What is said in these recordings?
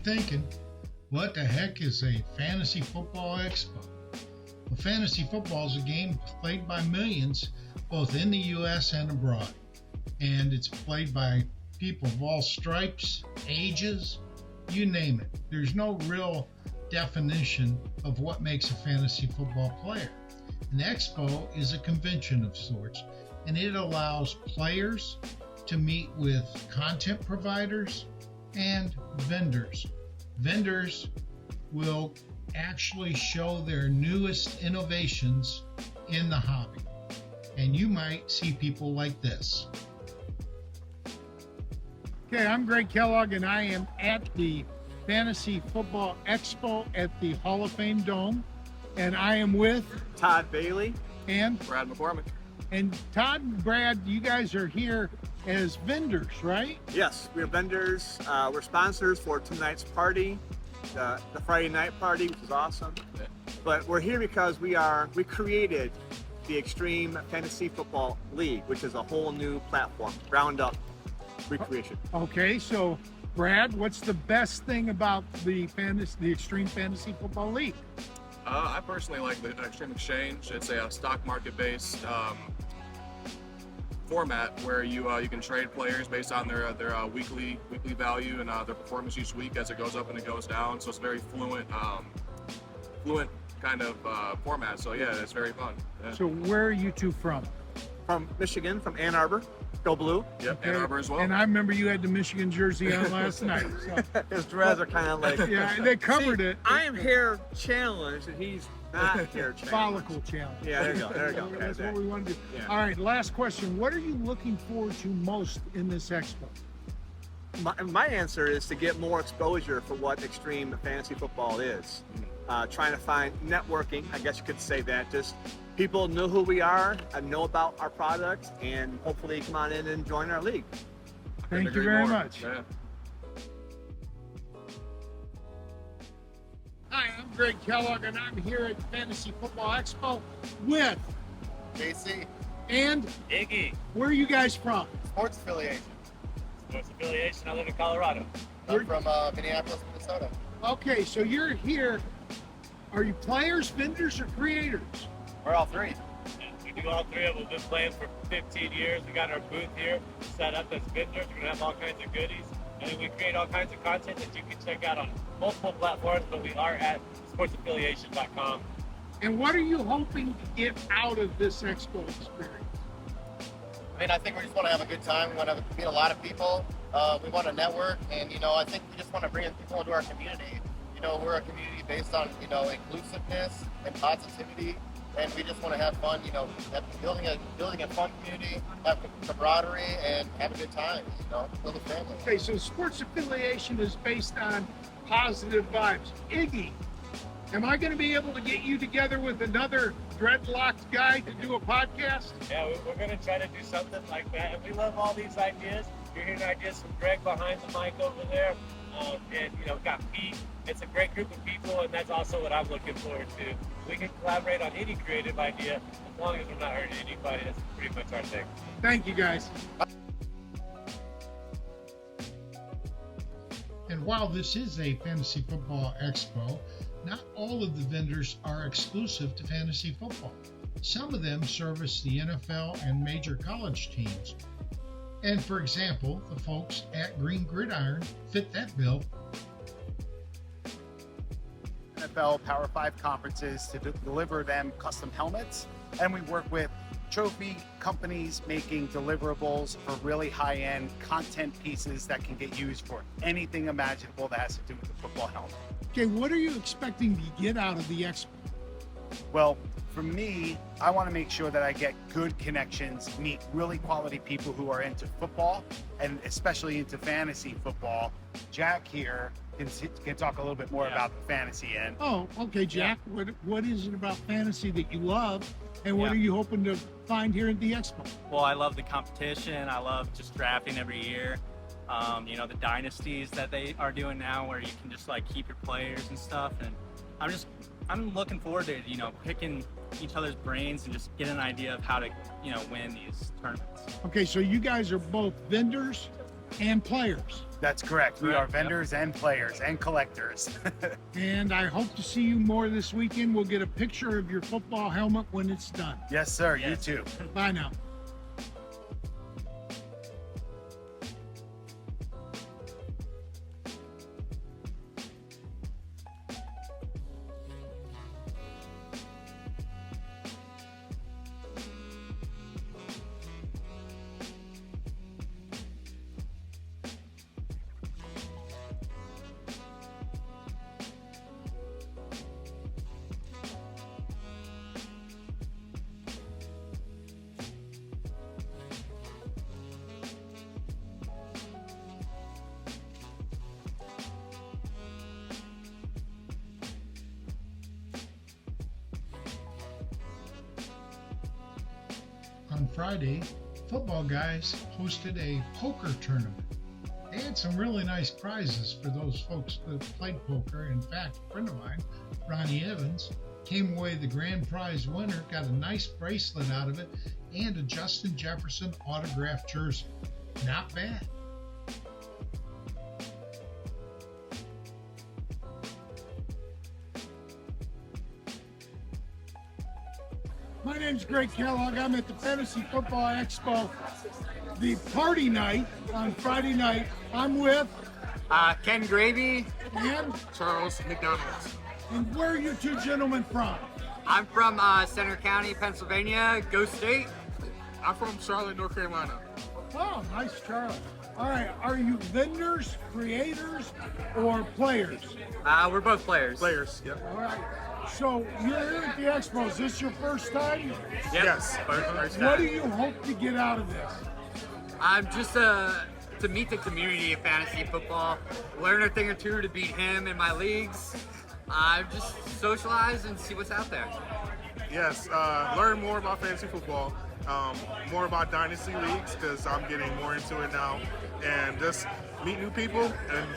thinking, what the heck is a Fantasy Football Expo? Well, fantasy football is a game played by millions, both in the U.S. and abroad. And it's played by people of all stripes, ages, you name it. There's no real definition of what makes a fantasy football player. An expo is a convention of sorts, and it allows players to meet with content providers and vendors. Vendors will actually show their newest innovations in the hobby. And you might see people like this. Okay, I'm Greg Kellogg, and I am at the Fantasy Football Expo at the Hall of Fame Dome. And I am with Todd Bailey and Brad McCormick. And Todd and Brad, you guys are here as vendors, right? Yes, we are vendors. We're sponsors for tonight's party, the Friday night party, which is awesome. But we're here because we created the Extreme Fantasy Football League, which is a whole new platform, ground up recreation. Okay, so Brad, what's the best thing about the Extreme Fantasy Football League? I personally like the Extreme Exchange. It's a stock market based format where you can trade players based on their weekly value and their performance each week as it goes up and it goes down. So it's a very fluent kind of format. So yeah, it's very fun. Yeah. So where are you two from? From Michigan, from Ann Arbor. Go Blue. Yep, Okay. Ann Arbor as well. And I remember you had the Michigan jersey on last night. So. His dreads are kind of like... Yeah, they covered it. I am hair challenged and he's not hair challenged. Follicle challenge. Yeah, there you go. There you go. That's what we want to do. Yeah. All right, last question. What are you looking forward to most in this expo? My answer is to get more exposure for what extreme fantasy football is. Trying to find networking, I guess you could say that. Just people know who we are and know about our product, and hopefully come on in and join our league. Thank you very much. Yeah. Hi, I'm Greg Kellogg, and I'm here at Fantasy Football Expo with JC, and Iggy, where are you guys from? Sports Affiliation. Sports Affiliation. I live in Colorado. I'm from Minneapolis, Minnesota. Okay, so you're here. Are you players, vendors, or creators? We're all three. Yeah, we do all three of them. We've been playing for 15 years. We got our booth here set up as vendors. We're going to have all kinds of goodies. And then we create all kinds of content that you can check out on multiple platforms, but we are at sportsaffiliation.com. And what are you hoping to get out of this expo experience? I mean, I think we just want to have a good time. We want to meet a lot of people. We want to network, and I think we just want to bring people into our community. We're a community based on inclusiveness and positivity, and we just want to have fun. Building a fun community, have camaraderie, and have a good time. Build a family. Okay, so sports affiliation is based on positive vibes. Iggy, am I going to be able to get you together with another dreadlocked guy to do a podcast? Yeah, we're going to try to do something like that. And we love all these ideas. You're hearing ideas from Greg behind the mic over there. And got Pete. It's a great group of people, and that's also what I'm looking forward to. We can collaborate on any creative idea as long as we're not hurting anybody. That's pretty much our thing. Thank you, guys. And while this is a Fantasy Football Expo, not all of the vendors are exclusive to fantasy football. Some of them service the NFL and major college teams. And for example, the folks at Green Gridiron fit that bill. NFL Power 5 conferences to deliver them custom helmets, and we work with trophy companies making deliverables for really high-end content pieces that can get used for anything imaginable that has to do with the football helmet. Okay, what are you expecting to get out of the expo? Well, for me, I want to make sure that I get good connections, meet really quality people who are into football, and especially into fantasy football. Jack here can talk a little bit more about the fantasy end. Oh, okay, Jack. Yeah. What is it about fantasy that you love, and what are you hoping to find here at the expo? Well, I love the competition. I love just drafting every year. The dynasties that they are doing now, where you can just keep your players and stuff. And I'm looking forward to picking each other's brains and just get an idea of how to win these tournaments. Okay, so you guys are both vendors and players. That's correct. We are vendors and players and collectors. And I hope to see you more this weekend. We'll get a picture of your football helmet when it's done. Yes, sir. You too. Bye now. On Friday, Football Guys hosted a poker tournament. They had some really nice prizes for those folks that played poker. In fact, a friend of mine, Ronnie Evans, came away the grand prize winner, got a nice bracelet out of it, and a Justin Jefferson autographed jersey. Not bad. My name's Greg Kellogg. I'm at the Fantasy Football Expo, the party night on Friday night. I'm with Ken Gravy. and Charles McDonald. and where are you two gentlemen from? I'm from Center County, Pennsylvania. Go State. I'm from Charlotte, North Carolina. Oh, nice, Charlie. All right, are you vendors, creators, or players? We're both players. Players, yep. All right. So you're here at the expo. Is this your first time? Yep. Yes. What do you hope to get out of this? I'm just to meet the community of fantasy football, learn a thing or two to beat him in my leagues. Just socialize and see what's out there. Yes, learn more about fantasy football, more about dynasty leagues because I'm getting more into it now, and just meet new people and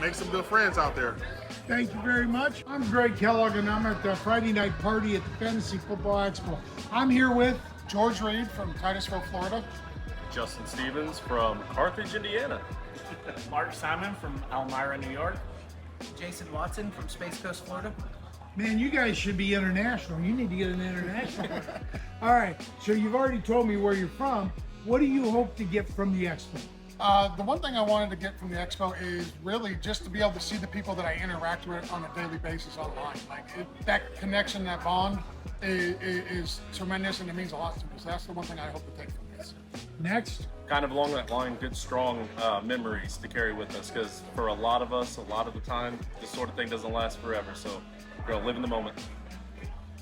make some good friends out there. Thank you very much. I'm Greg Kellogg, and I'm at the Friday night party at the Fantasy Football Expo. I'm here with George Reed from Titusville, Florida. Justin Stevens from Carthage, Indiana. Mark Simon from Elmira, New York. Jason Watson from Space Coast, Florida. Man, you guys should be international. You need to get an international one. All right, so you've already told me where you're from. What do you hope to get from the expo? The one thing I wanted to get from the expo is really just to be able to see the people that I interact with on a daily basis online. That connection, that bond is tremendous, and it means a lot to me. So that's the one thing I hope to take from this. Next. Kind of along that line, good strong memories to carry with us, because for a lot of us, a lot of the time, this sort of thing doesn't last forever. So we're gonna live in the moment.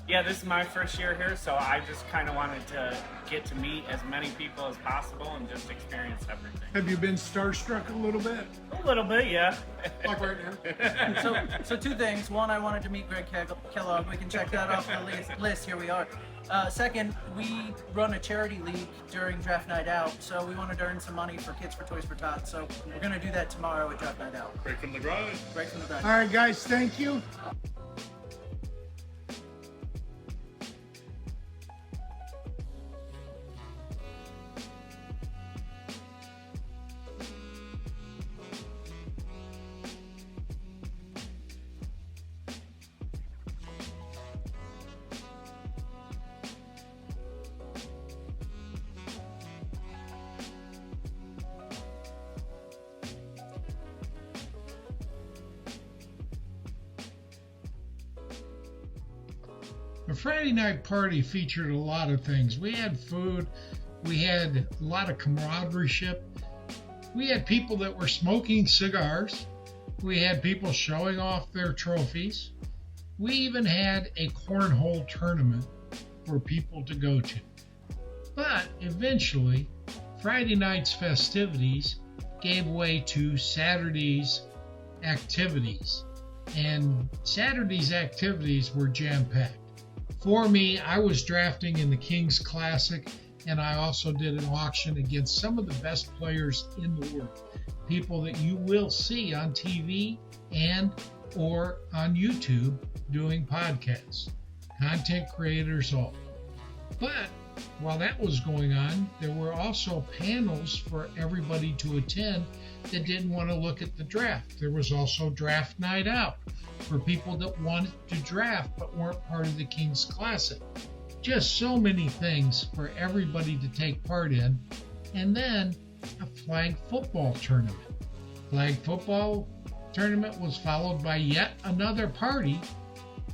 Yeah, this is my first year here, so I just kind of wanted to get to meet as many people as possible and just experience everything. Have you been starstruck a little bit? A little bit, yeah. Like right now. So two things. One, I wanted to meet Greg Kellogg. We can check that off the list. Here we are. Second, we run a charity league during Draft Night Out, so we wanted to earn some money for Kids for Toys for Tots. So we're going to do that tomorrow at Draft Night Out. Break from the grind. Break from the grind. All right, guys, thank you. The Friday night party featured a lot of things. We had food, we had a lot of camaraderie. We had people that were smoking cigars. We had people showing off their trophies. We even had a cornhole tournament for people to go to. But eventually, Friday night's festivities gave way to Saturday's activities. And Saturday's activities were jam-packed. For me, I was drafting in the Kings Classic, and I also did an auction against some of the best players in the world. People that you will see on TV and or on YouTube doing podcasts. Content creators all. But while that was going on, there were also panels for everybody to attend that didn't want to look at the draft. There was also draft night out for people that wanted to draft but weren't part of the King's Classic. Just so many things for everybody to take part in. And then a flag football tournament. Flag football tournament was followed by yet another party.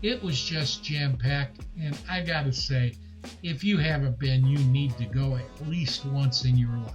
It was just jam-packed, and I gotta say, if you haven't been, you need to go at least once in your life.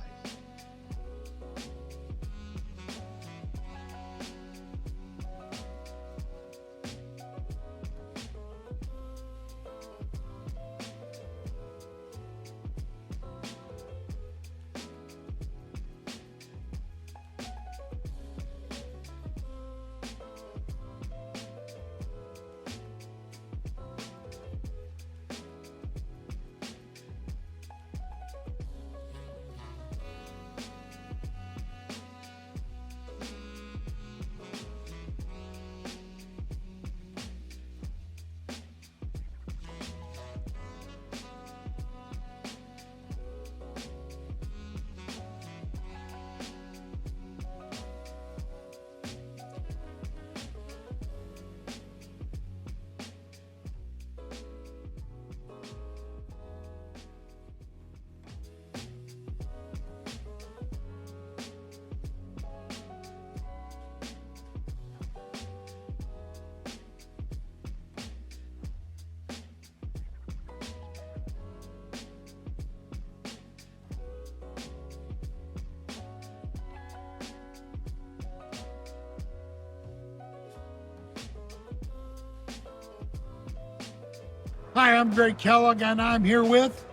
Hi, I'm Greg Kellogg, and I'm here with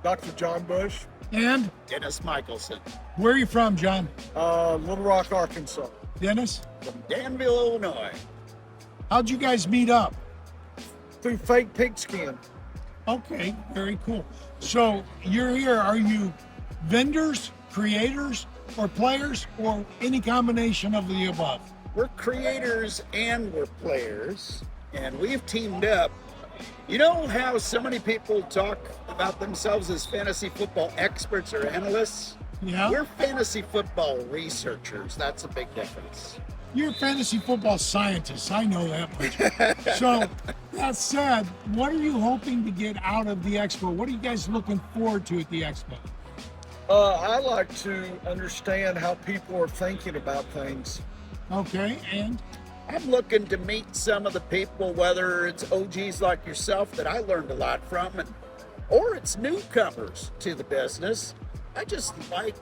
Dr. John Bush. And Dennis Michelson. Where are you from, John? Little Rock, Arkansas. Dennis? From Danville, Illinois. How'd you guys meet up? Through fake pigskin. Okay, very cool. So you're here. Are you vendors, creators, or players, or any combination of the above? We're creators and we're players, and we've teamed up. You know how so many people talk about themselves as fantasy football experts or analysts? Yeah. We're fantasy football researchers. That's a big difference. You're fantasy football scientists. I know that much. So that said, what are you hoping to get out of the expo? What are you guys looking forward to at the expo? I like to understand how people are thinking about things. Okay, and? I'm looking to meet some of the people, whether it's OGs like yourself that I learned a lot from, or it's newcomers to the business. I just like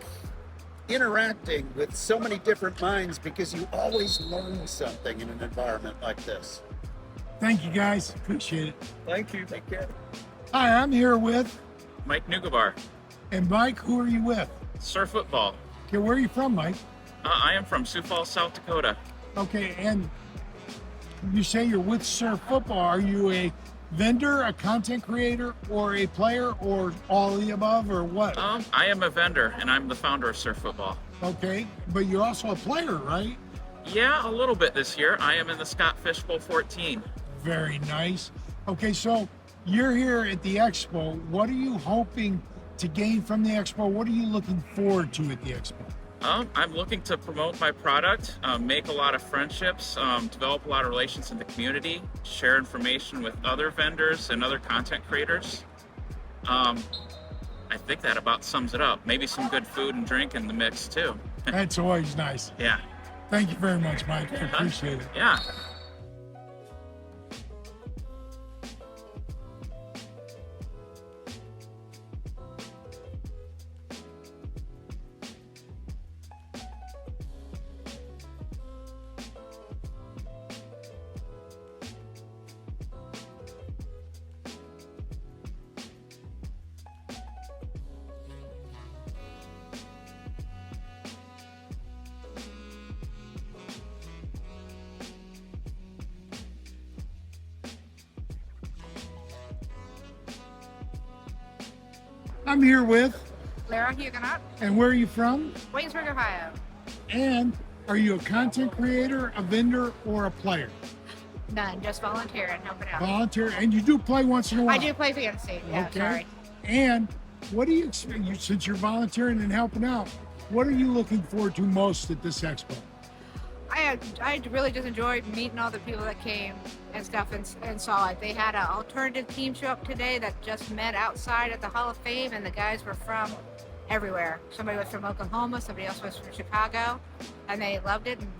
interacting with so many different minds because you always learn something in an environment like this. Thank you, guys. Appreciate it. Thank you. Take care. Hi, I'm here with Mike Nugabar. And Mike, who are you with? Surf Football. Okay, where are you from, Mike? I am from Sioux Falls, South Dakota. Okay, and you say you're with Surf Football. Are you a vendor, a content creator, or a player, or all of the above, or what? I am a vendor, and I'm the founder of Surf Football. Okay, but you're also a player, right? Yeah, a little bit this year. I am in the Scott Fishbowl 14. Very nice. Okay, so you're here at the expo. What are you hoping to gain from the expo? What are you looking forward to at the expo? I'm looking to promote my product, make a lot of friendships, develop a lot of relations in the community, share information with other vendors and other content creators. I think that about sums it up. Maybe some good food and drink in the mix too. That's always nice. Yeah. Thank you very much, Mike. I appreciate it. Yeah. I'm here with, Lara Huguenot, and where are you from? Waynesburg, Ohio. And are you a content creator, a vendor, or a player? None, just volunteer and helping out. Volunteer, and you do play once in a while? I do play fantasy, yeah, Okay. sorry. And what do you expect, since you're volunteering and helping out, what are you looking forward to most at this expo? I really just enjoyed meeting all the people that came and stuff and saw it. They had an alternative team show up today that just met outside at the Hall of Fame, and the guys were from everywhere. Somebody was from Oklahoma, somebody else was from Chicago, and they loved it and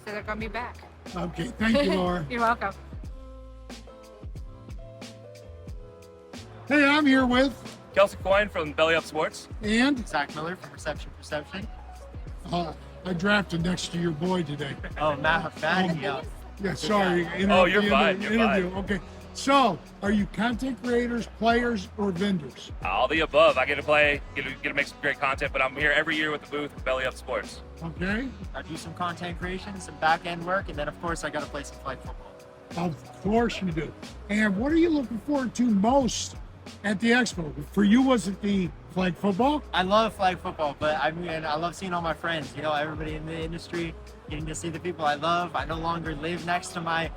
said they're going to be back. Okay, thank you, Laura. You're welcome. Hey, I'm here with Kelsey Coyne from Belly Up Sports. And Zach Miller from Perception. I drafted next to your boy today. Oh, Matt, yeah. Yeah, sorry. You're fine. Okay. So, are you content creators, players, or vendors? All the above. I get to play, get to make some great content, but I'm here every year with the booth with Belly Up Sports. Okay. I do some content creation, some back-end work, and then, of course, I got to play some flag football. Of course you do. And what are you looking forward to most at the expo? For you, was it the flag football? I love flag football, but I mean, I love seeing all my friends, everybody in the industry, getting to see the people I love. I no longer live next to my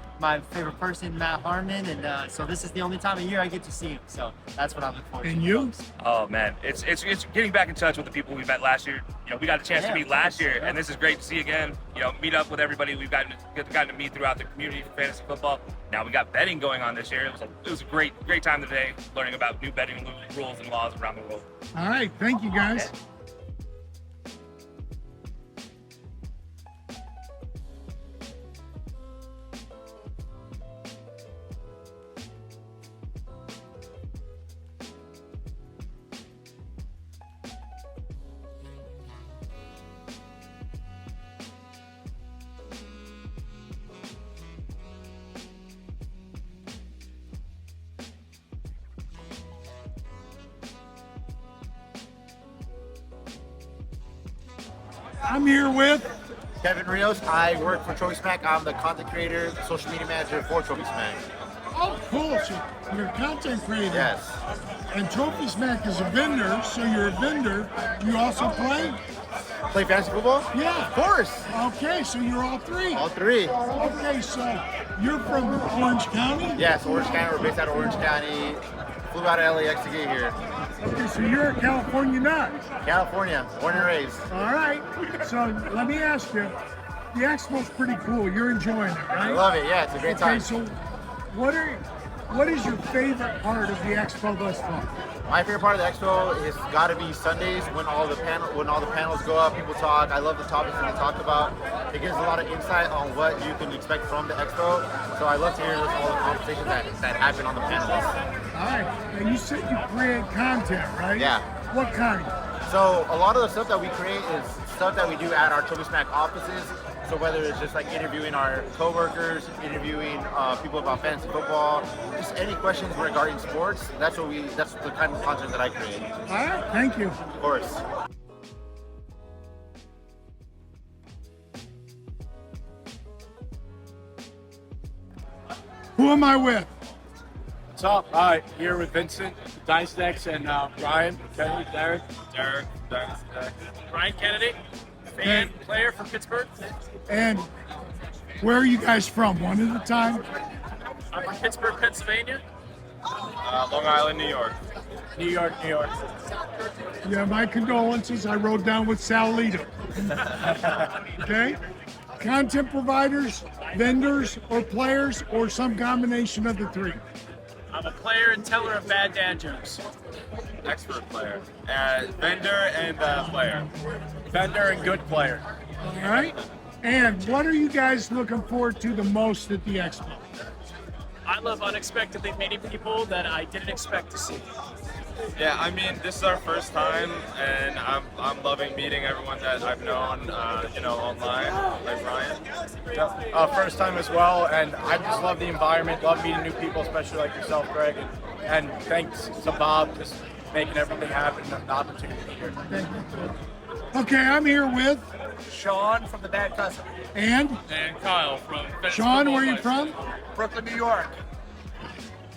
favorite person, Matt Harmon, and so this is the only time of year I get to see him. So that's what I look forward to. And you? Oh man, it's getting back in touch with the people we met last year. We got a chance to meet last year, and this is great to see again. Meet up with everybody we've gotten to meet throughout the community for fantasy football. Now we got betting going on this year. It was a great time today, learning about new betting rules and laws around the world. All right, thank you guys. I'm here with Kevin Rios. I work for Trophy Smack. I'm the content creator, social media manager for Trophy Smack. Oh, cool. So you're a content creator. Yes. And Trophy Smack is a vendor, so you're a vendor. You also play? Play fantasy football? Yeah. Of course. Okay, so you're all three. All three. Okay, so you're from Orange County? Yes, Orange County. We're based out of Orange County. Flew out of LAX to get here. Okay, so you're a California nut. California, born and raised. All right. So let me ask you, the expo's pretty cool. You're enjoying it, right? I love it. Yeah, it's a great time. Okay, so what is your favorite part of the expo thus far? My favorite part of the expo has got to be Sundays when all the panels go up, people talk. I love the topics that they talk about. It gives a lot of insight on what you can expect from the expo. So I love to hear all the conversations that happen on the panels. All right, and you said you create content, right? Yeah. What kind? So a lot of the stuff that we create is stuff that we do at our Trophy Smack offices. So whether it's just like interviewing our coworkers, interviewing people about fantasy football, just any questions regarding sports, that's the kind of content that I create. All right, thank you. Of course. Who am I with? What's up? Hi, here with Vincent, Dystex, and Ryan, Kennedy, Derek. Ryan Kennedy, fan, player from Pittsburgh. And where are you guys from? One at a time? I'm from Pittsburgh, Pennsylvania. Long Island, New York. New York. Yeah, my condolences. I rode down with Sal Lito. Okay? Content providers, vendors, or players, or some combination of the three? I'm a player and teller of bad dad jokes. Expert player. Vendor and player. Vendor and good player. All right. And what are you guys looking forward to the most at the expo? I love unexpectedly meeting people that I didn't expect to see. Yeah, I mean, this is our first time, and I'm loving meeting everyone that I've known, online, like Ryan. First time as well, and I just love the environment, love meeting new people, especially like yourself, Greg, and thanks to Bob just making everything happen, the opportunity to be here. Okay, I'm here with Sean from the Bad Cousin. And Kyle from Fantasy Sean, Football where are you Expo. from? Brooklyn, New York.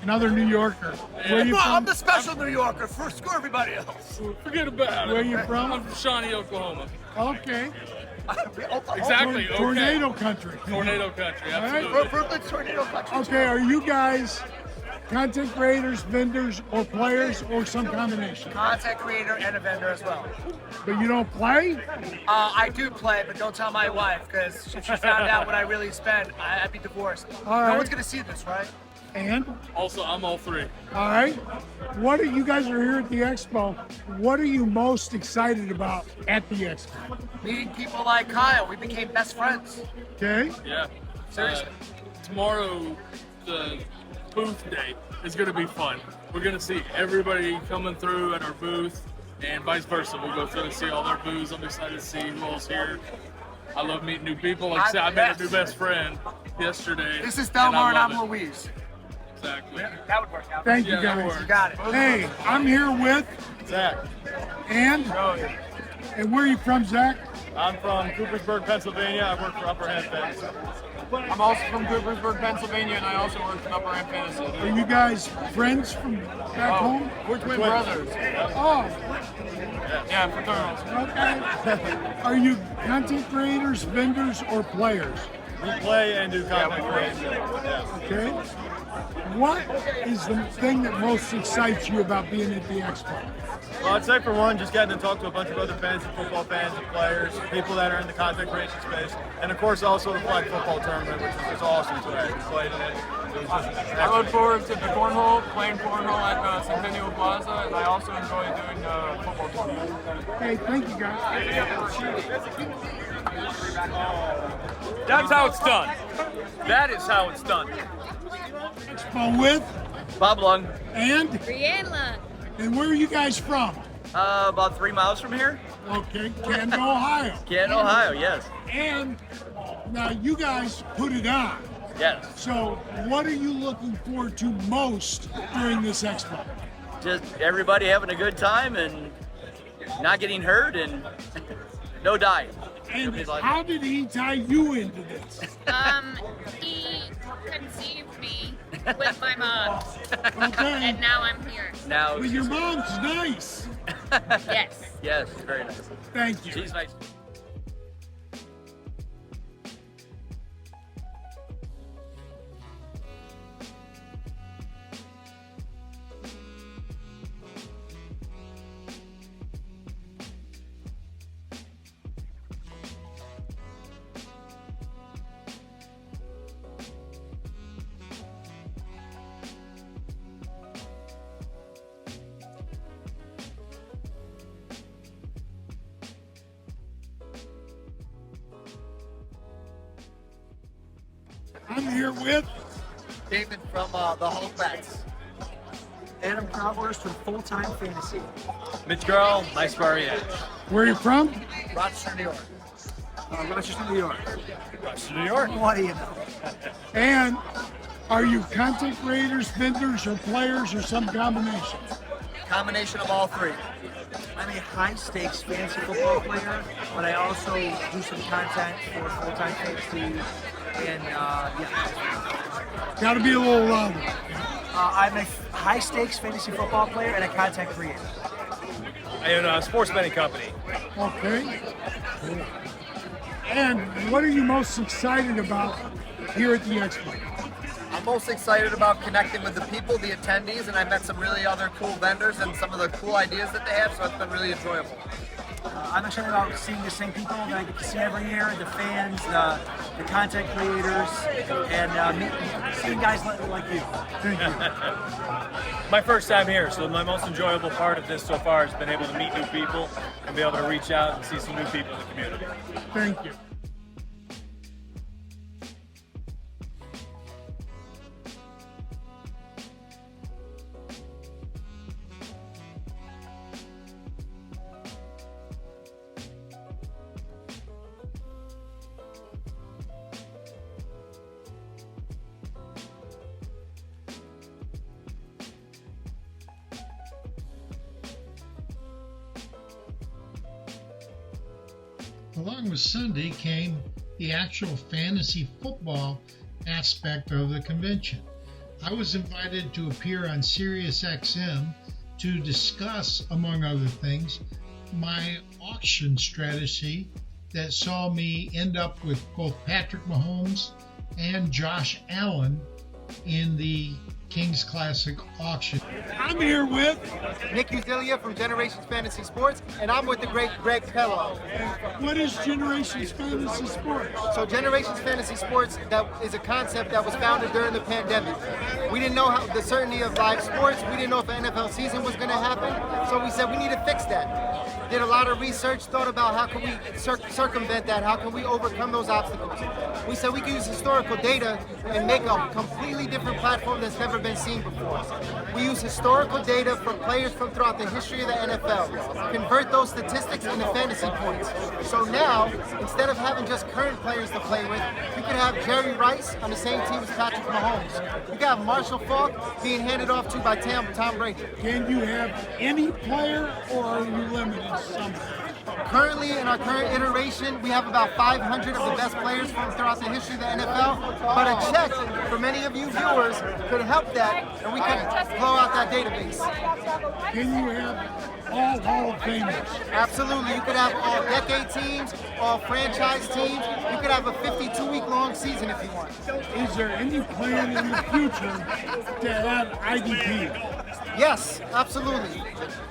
Another New Yorker. Where are you Well, from? I'm the special New Yorker. Screw everybody else. Forget about it. Where are you from? I'm from Shawnee, Oklahoma. Okay. Exactly. Okay. Tornado country. Tornado country. All right. Absolutely. Brooklyn's tornado country. Okay, are you guys content creators, vendors, or players, or some combination? Content creator and a vendor as well. But you don't play? I do play, but don't tell my wife, because if she found out what I really spend, I'd be divorced. All No right. one's gonna see this, right? And? Also, I'm all three. All right. What are you guys are here at the expo? What are you most excited about at the expo? Meeting people like Kyle, we became best friends. Okay. Yeah. Seriously. Tomorrow, the booth day is going to be fun. We're going to see everybody coming through at our booth and vice versa. We'll go through and see all their booths. I'm excited to see who else here. I love meeting new people. Like I said, I made a new best friend yesterday. This is Delmar and I I'm love it. Louise. Exactly. That would work out. Thank you, Yeah, that guys. works. You got it. Hey, I'm here with Zach. and where are you from, Zach? I'm from Coopersburg, Pennsylvania. I work for Upper Hand Fantasy. I'm also from Coopersburg, Pennsylvania, and I also work for Upper Hand Fantasy. Are you guys friends from back home? We're twin brothers. Oh, Yeah, fraternals. okay. Are you content creators, vendors, or players? We play and do content creation. Yeah. Okay. What is the thing that most excites you about being at the expo? Well, I'd say for one, just getting to talk to a bunch of other fantasy football fans and players, people that are in the content creation space, and of course also the flag football tournament, which was just awesome today. We played in it. It was just I look forward to the cornhole, playing cornhole at Centennial Plaza, and I also enjoy doing the football tournament. Hey, thank you guys. That's how it's done. That is how it's done. Expo with Bob Lung. and Brienne Lung. and where are you guys from? About 3 miles from here. Okay, Canton, Ohio. Canton, Ohio, yes. And now you guys put it on. Yes. So what are you looking forward to most during this expo? Just everybody having a good time and not getting hurt and no dying. And how did he tie you into this? He conceived me with my mom. Okay. And now I'm here. Now. But your mom's nice. Yes. Yes, very nice. Thank you. She's nice. I'm here with David from the Hulk Bats. Adam Crowhurst from Full Time Fantasy. Mitch Girl, nice Barry Edge. where are you from? Rochester, New York. Rochester, New York. Rochester, New York. What do you know? And are you content creators, vendors, or players, or some combination? Combination of all three. I'm a high stakes fantasy football player, but I also do some content for Full Time Fantasy. And yeah. Got to be a little louder. I'm a high stakes fantasy football player and a content creator. I own a sports betting company. Okay. And what are you most excited about here at the expo? I'm most excited about connecting with the people, the attendees, and I met some really other cool vendors and some of the cool ideas that they have, so it's been really enjoyable. I'm excited about seeing the same people that I get to see every year, the fans, the content creators, and seeing guys like you. Thank you. My first time here, so my most enjoyable part of this so far has been able to meet new people and be able to reach out and see some new people in the community. Thank you. Along with Sunday came the actual fantasy football aspect of the convention. I was invited to appear on Sirius XM to discuss, among other things, my auction strategy that saw me end up with both Patrick Mahomes and Josh Allen in the Kings Classic auction. I'm here with Nick Uzilia from Generations Fantasy Sports, and I'm with the great Greg Kellogg. What is Generations Fantasy Sports? So Generations Fantasy Sports, that is a concept that was founded during the pandemic. We didn't know the certainty of live sports. We didn't know if the NFL season was going to happen. So we said we need to fix that. Did a lot of research, thought about how can we circumvent that, how can we overcome those obstacles. We said we can use historical data and make a completely different platform that's never been seen before. We use historical data from players from throughout the history of the NFL, convert those statistics into fantasy points. So now, instead of having just current players to play with, you could have Jerry Rice on the same team as Patrick Mahomes. You could have Marshall Faulk being handed off to by Tom Brady. Can you have any player, or are you limited to some? Currently, in our current iteration, we have about 500 of the best players from throughout the history of the NFL, but a check for many of you viewers could help that, and we could blow out that database. Can you have all Hall of Famers? Absolutely. You could have all decade teams, all franchise teams. You could have a 52-week-long season if you want. Is there any plan in the future to add IDP? Yes, absolutely.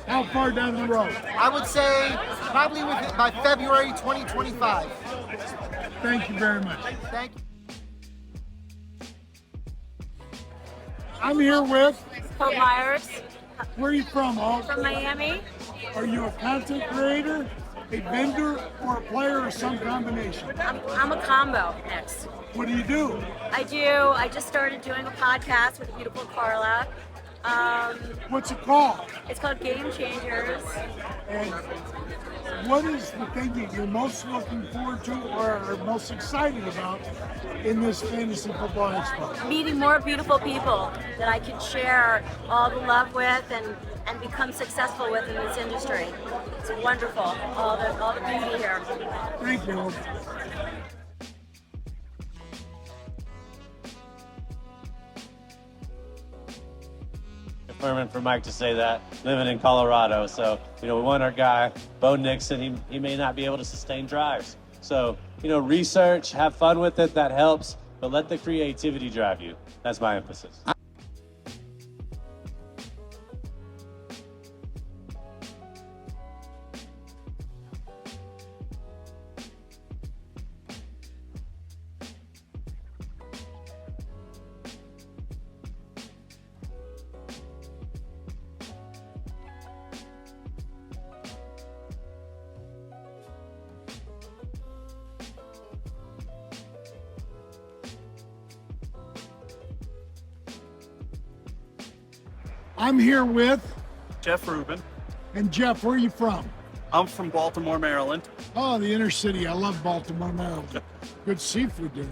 How far down the road? I would say probably by February 2025. Thank you very much. Thank you. I'm here with Hope Myers. Where are you from, Hope? From Miami. Are you a content creator, a vendor, or a player, or some combination? I'm a combo mix. What do you do? I just started doing a podcast with the beautiful Carla. What's it called? It's called Game Changers. And what is the thing that you're most looking forward to or are most excited about in this Fantasy Football Expo? Meeting more beautiful people that I can share all the love with and become successful with in this industry. It's wonderful, all the beauty here. Thank you. For Mike to say that, living in Colorado. So, we want our guy, Bo Nixon, he may not be able to sustain drives. So, research, have fun with it, that helps, but let the creativity drive you. That's my emphasis. I'm here with Jeff Rubin. And Jeff, where are you from? I'm from Baltimore, Maryland. Oh, the inner city. I love Baltimore, Maryland. Good seafood there.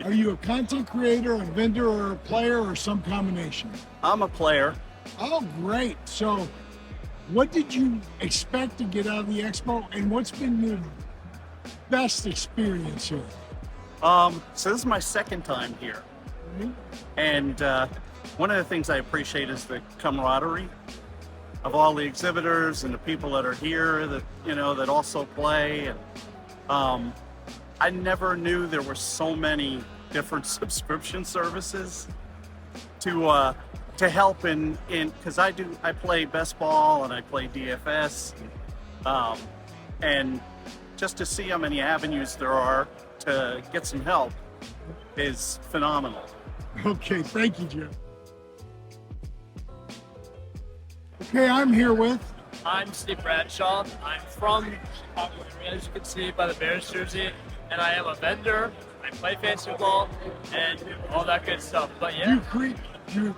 Are you a content creator, a vendor, or a player, or some combination? I'm a player. Oh, great. So what did you expect to get out of the expo, and what's been your best experience here? So this is my second time here. And one of the things I appreciate is the camaraderie of all the exhibitors and the people that are here that, that also play. And I never knew there were so many different subscription services to help in because I play best ball and I play DFS. And just to see how many avenues there are to get some help is phenomenal. Okay, thank you, Jim. Okay, I'm here with. I'm Steve Bradshaw. I'm from Chicago area, as you can see by the Bears jersey, and I am a vendor. I play fantasy football and all that good stuff. But yeah, you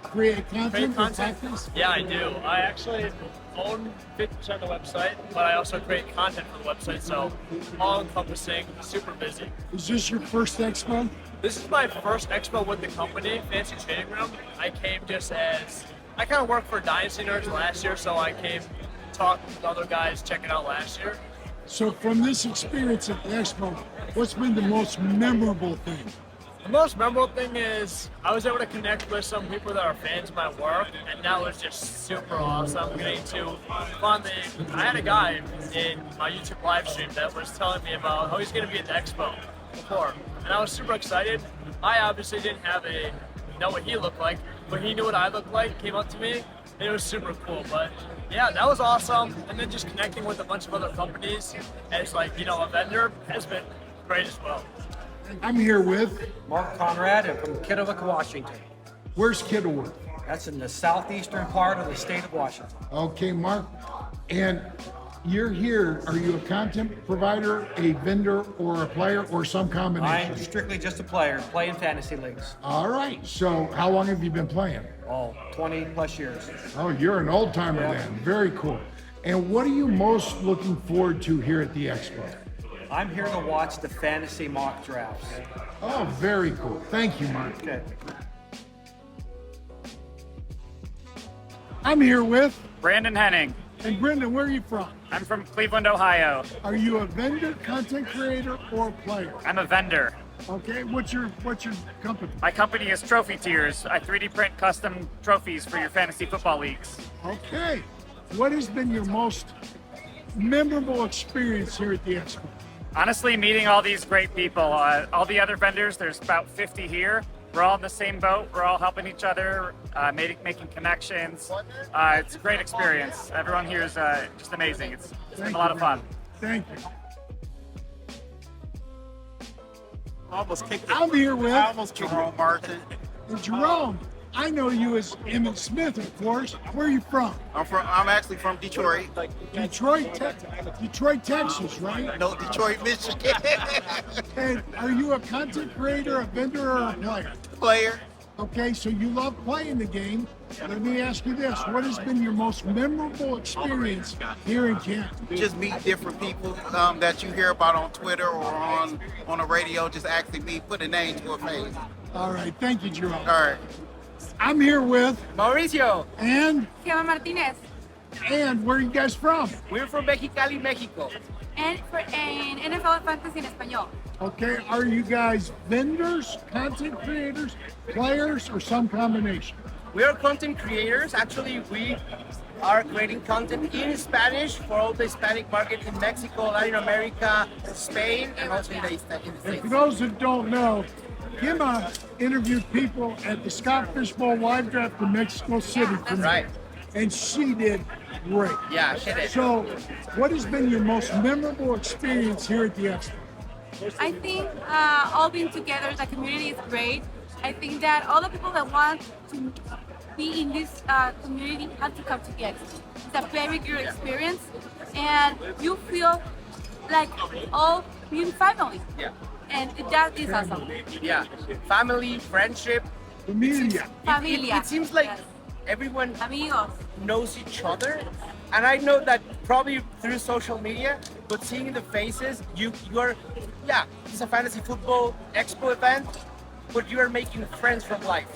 create content. Yeah, I do. I actually own 50% of the website, but I also create content for the website. So all encompassing, super busy. Is this your first expo? This is my first expo with the company, Fancy Trading Room. I came just as I kind of worked for Dynasty Nerds last year, so I came to talk with other guys, check it out last year. So from this experience at the expo, what's been the most memorable thing? The most memorable thing is I was able to connect with some people that are fans of my work, and that was just super awesome. Getting to I had a guy in my YouTube live stream that was telling me about how he's going to be at the expo before, and I was super excited. I obviously didn't know what he looked like, but he knew what I looked like, came up to me, and it was super cool. But yeah, that was awesome. And then just connecting with a bunch of other companies as like, a vendor has been great as well. I'm here with Mark Conrad. I'm from Kittiwake, Washington. Where's Kittiwake? That's in the southeastern part of the state of Washington. Okay, Mark. And you're here. Are you a content provider, a vendor, or a player, or some combination? I'm strictly just a player, playing fantasy leagues. All right. So how long have you been playing? 20 plus years. Oh, you're an old timer Yeah. then. Very cool. And what are you most looking forward to here at the Expo? I'm here to watch the fantasy mock drafts. Oh, very cool. Thank you, Mark. Okay. I'm here with Brandon Henning. And Brendan, where are you from? I'm from Cleveland, Ohio. Are you a vendor, content creator, or player? I'm a vendor. Okay, what's your company? My company is Trophy Tiers. I 3D print custom trophies for your fantasy football leagues. Okay. What has been your most memorable experience here at the Expo? Honestly, meeting all these great people. All the other vendors, there's about 50 here. We're all in the same boat. We're all helping each other, making connections. It's a great experience. Everyone here is just amazing. It's been a lot of fun. Thank you. I'm here with Jerome Martin. And Jerome, I know you as Emmett Smith, of course. Where are you from? I'm actually from Detroit. Detroit, Texas, right? No, Detroit, Michigan. And are you a content creator, a vendor, or a player? Player. Okay, so you love playing the game. Let me ask you this. What has been your most memorable experience here in Canton? Just meet different people that you hear about on Twitter or on the radio. Just actually put a name to a face. All right, thank you, Jerome. All right. I'm here with Mauricio and Gemma Martinez. And where are you guys from? We're from Mexicali, Mexico. And in NFL Fantasy en Español. Okay, are you guys vendors, content creators, players, or some combination? We are content creators. Actually, we are creating content in Spanish for all the Hispanic market in Mexico, Latin America, Spain, and also in the States. And for those that don't know, Gemma interviewed people at the Scott Fishbowl Live Draft in Mexico City. Right. And she did great. Yeah, she did. So, what has been your most memorable experience here at the Expo? I think all being together, the community is great. I think that all the people that want to be in this community have to come to the Expo. It's a very good experience, and you feel like all being family. Yeah. And that is awesome. Yeah, family, friendship. Familia. Familia. It seems like everyone knows each other. And I know that probably through social media, but seeing the faces, it's a fantasy football expo event, but you are making friends from life.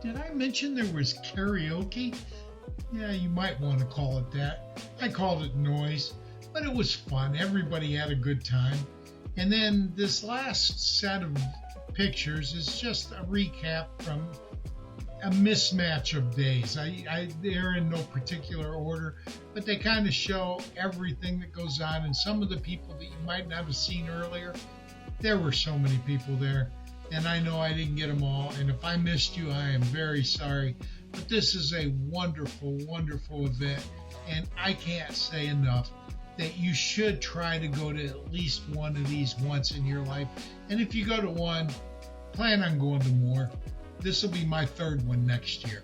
Did I mention there was karaoke? Yeah, you might want to call it that. I called it noise, but it was fun. Everybody had a good time. And then this last set of pictures is just a recap from a mismatch of days. They're in no particular order, but they kind of show everything that goes on. And some of the people that you might not have seen earlier, there were so many people there. And I know I didn't get them all. And if I missed you, I am very sorry. But this is a wonderful, wonderful event. And I can't say enough that you should try to go to at least one of these once in your life. And if you go to one, plan on going to more. This will be my third one next year.